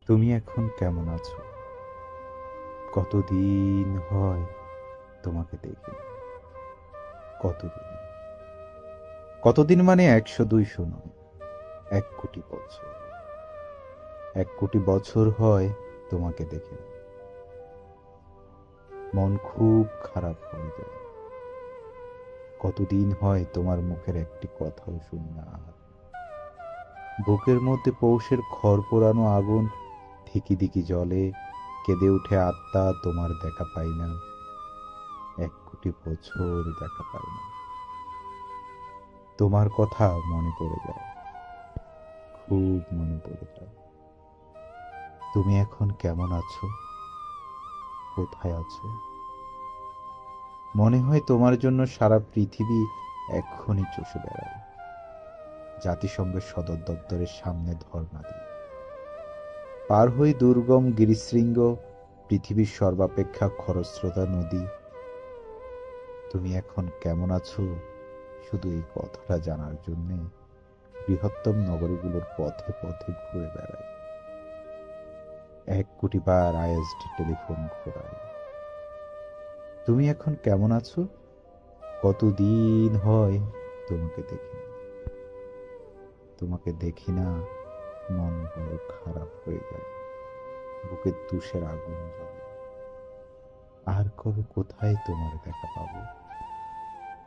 তুমি এখন কেমন আছো? কতদিন হয় তোমাকে দেখি না। কতদিন? কতদিন মানে 100-200 নয়, 1 কোটি বছর। 1 কোটি বছর হয় তোমাকে দেখি না। মন খুব খারাপ হয়ে যায়। কতদিন হয় তোমার মুখের একটি কথাও শুনি না আর। বুকের মধ্যে পৌষের খড় পোড়ানো আগুন ধিকি ধিকি জ্বলে, কেঁদে উঠে আত্মা, তোমার দেখা পাই না। 1 কোটি বছর দেখা পাই না। তোমার কথা মনে পড়ে যায়, খুব মনে পড়ে যায়। তুমি এখন কেমন আছো? কোথায় আছো? মনে হয় তোমার জন্য সারা পৃথিবী এক্ষুনি চষে বেড়ায়। জাতিসংঘের সদর দপ্তরের সামনে ধর্ণা দিই। পার হই দুর্গম গিরিশৃঙ্গ, পৃথিবীর সর্বাপেক্ষা খরস্রোতা নদী। তুমি এখন কেমন আছো শুধু এই কথাটা জানার জন্যে বৃহত্তম নগরীগুলোর পথে পথে ঘুরে বেড়াই। 1 কোটি বার আইএসডি টেলিফোন ঘোরাই। তুমি এখন কেমন আছো? কতদিন হয় তোমাকে দেখি না। তোমাকে দেখি না, মন বড় খারাপ হয়ে যায়, বুকের তুষের আগুন জ্বলে। আর কবে কোথায় তোমার দেখা পাবো?